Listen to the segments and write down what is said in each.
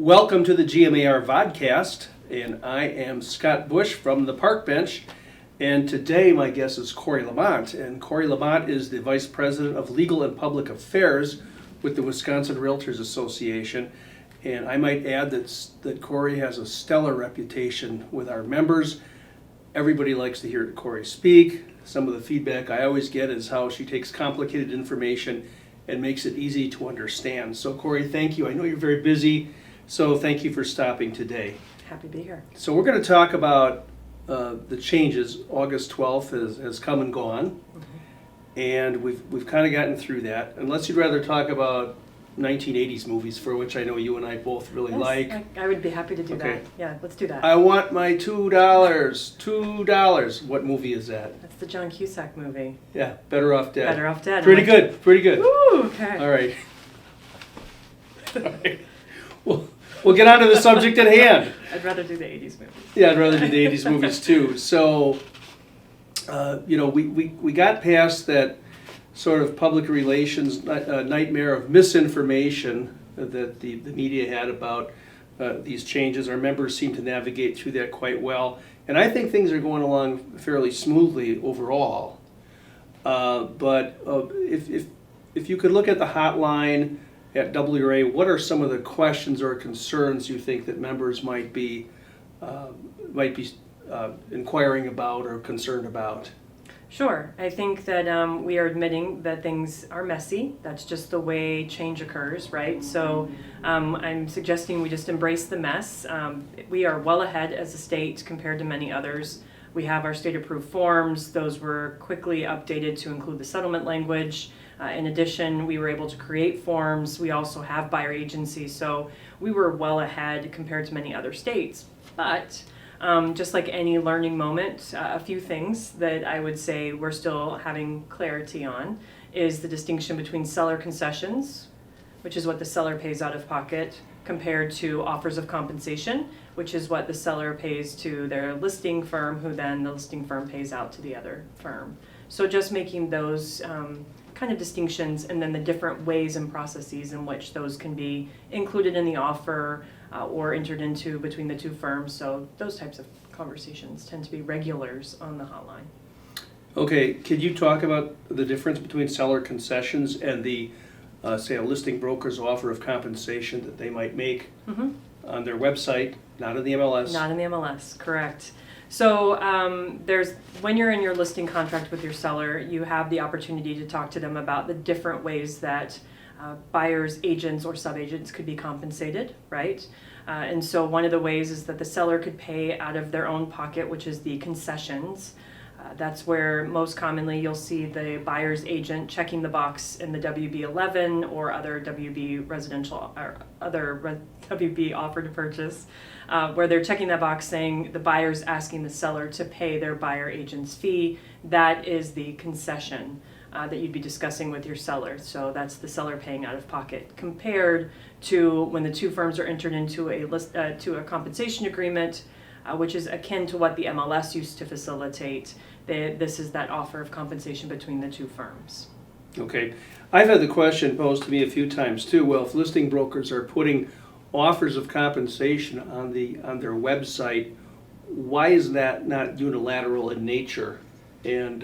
Welcome to the GMAR Vodcast, and I am Scott Bush from the Park Bench, and today my guest is Corey Lamont, and Corey Lamont is the Vice President of Legal and Public Affairs with the Wisconsin Realtors Association, and I might add that Corey has a stellar reputation with our members. Everybody likes to hear Corey speak. Some of the feedback I always get is how she takes complicated information and makes it easy to understand. So Corey, thank you. I know you're very busy, so thank you for stopping today. Happy to be here. So we're going to talk about the changes. August 12th has come and gone, and we've kind of gotten through that. Unless you'd rather talk about 1980s movies, for which I know you and I both really like. I would be happy to do Okay. that. Yeah, let's do that. I want my $2. $2. What movie is that? That's the John Cusack movie. Yeah, Better Off Dead. Better Off Dead. Pretty good. Pretty good. Woo, okay. All right. All right. We'll get on to the subject at hand. I'd rather do the 80s movies. Yeah, I'd rather do the 80s movies too. So, we got past that sort of public relations nightmare of misinformation that the media had about these changes. Our members seem to navigate through that quite well. And I think things are going along fairly smoothly overall. But if you could look at the hotline at WRA, what are some of the questions or concerns you think that members might be inquiring about or concerned about? Sure. I think that we are admitting that things are messy. That's just the way change occurs, right? So I'm suggesting we just embrace the mess. We are well ahead as a state compared to many others. We have our state-approved forms. Those were quickly updated to include the settlement language. In addition, we were able to create forms. We also have buyer agencies, so we were well ahead compared to many other states. But just like any learning moment, a few things that I would say we're still having clarity on is the distinction between seller concessions, which is what the seller pays out of pocket, compared to offers of compensation, which is what the seller pays to their listing firm, who then the listing firm pays out to the other firm. So just making those kind of distinctions, and then the different ways and processes in which those can be included in the offer or entered into between the two firms. So those types of conversations tend to be regulars on the hotline. Okay, could you talk about the difference between seller concessions and the, say, a listing broker's offer of compensation that they might make on their website, not in the MLS? Not in the MLS, correct. So when you're in your listing contract with your seller, you have the opportunity to talk to them about the different ways that buyers, agents, or subagents could be compensated, right? And so one of the ways is that the seller could pay out of their own pocket, which is the concessions. That's where most commonly you'll see the buyer's agent checking the box in the WB11 or other WB residential or other WB offer to purchase, where they're checking that box saying the buyer's asking the seller to pay their buyer agent's fee. That is the concession that you'd be discussing with your seller. So that's the seller paying out of pocket, compared to when the two firms are entered into a compensation agreement, which is akin to what the MLS used to facilitate. This is that offer of compensation between the two firms. Okay. I've had the question posed to me a few times too. Well, if listing brokers are putting offers of compensation on their website, why is that not unilateral in nature? And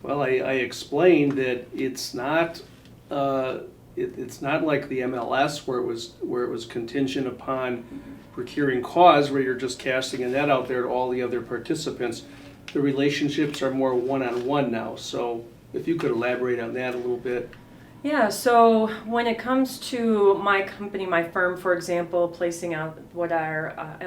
I explained that it's not like the MLS where it was contingent upon procuring cause, where you're just casting a net out there to all the other participants. The relationships are more one-on-one now. So if you could elaborate on that a little bit. Yeah, so when it comes to my company, my firm, for example, placing out what our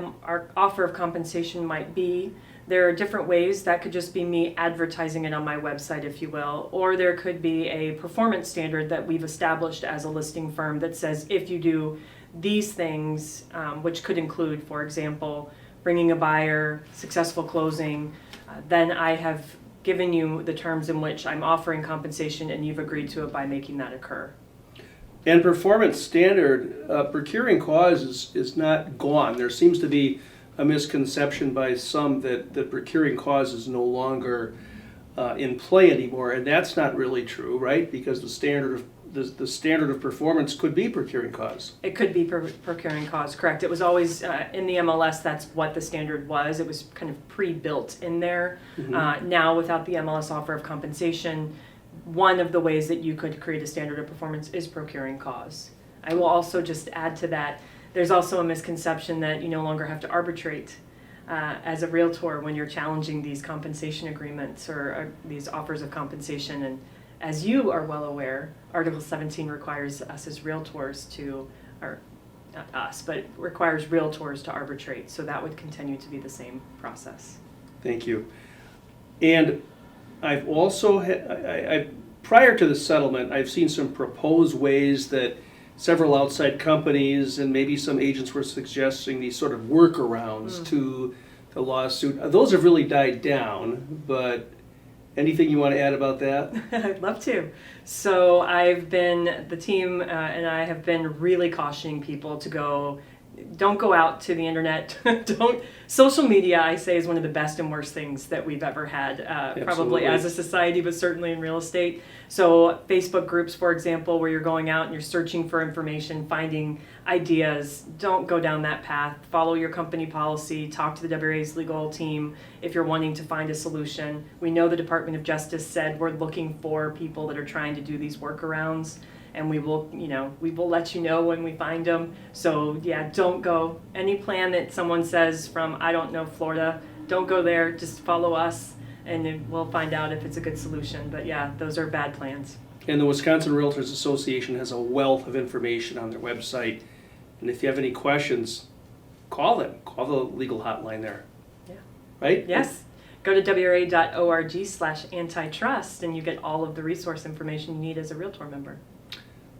offer of compensation might be, there are different ways. That could just be me advertising it on my website, if you will, or there could be a performance standard that we've established as a listing firm that says if you do these things, which could include, for example, bringing a buyer, successful closing, then I have given you the terms in which I'm offering compensation and you've agreed to it by making that occur. And performance standard, procuring cause is not gone. There seems to be a misconception by some that procuring cause is no longer in play anymore, and that's not really true, right? Because the the standard of performance could be procuring cause. It could be procuring cause, correct. It was always, in the MLS, that's what the standard was. It was kind of pre-built in there. Now, without the MLS offer of compensation, one of the ways that you could create a standard of performance is procuring cause. I will also just add to that, there's also a misconception that you no longer have to arbitrate as a realtor when you're challenging these compensation agreements or these offers of compensation. And as you are well aware, Article 17 requires us as realtors to, or not us, but it requires realtors to arbitrate. So that would continue to be the same process. Thank you. And I've also, prior to the settlement, I've seen some proposed ways that several outside companies and maybe some agents were suggesting these sort of workarounds to the lawsuit. Those have really died down, but anything you want to add about that? I'd love to. So the team and I have been really cautioning people to don't go out to the internet. Social media, I say, is one of the best and worst things that we've ever had, probably as a society, but certainly in real estate. So Facebook groups, for example, where you're going out and you're searching for information, finding ideas, don't go down that path. Follow your company policy, talk to the WRA's legal team if you're wanting to find a solution. We know the Department of Justice said we're looking for people that are trying to do these workarounds. And we will let you know when we find them. So yeah, don't go. Any plan that someone says from, I don't know, Florida, don't go there. Just follow us, and then we'll find out if it's a good solution. But yeah, those are bad plans. And the Wisconsin Realtors Association has a wealth of information on their website. And if you have any questions, call them. Call the legal hotline there. Yeah. Right? Yes. Go to wra.org/antitrust, and you get all of the resource information you need as a Realtor member.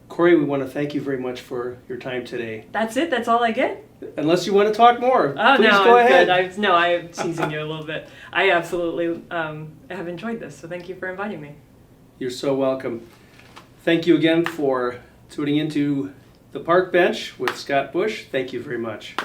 Corey, we want to thank you very much for your time today. That's it? That's all I get? Unless you want to talk more, Oh, please no, go I'm ahead. good. I'm teasing you a little bit. I absolutely have enjoyed this, so thank you for inviting me. You're so welcome. Thank you again for tuning into the Park Bench with Scott Bush. Thank you very much.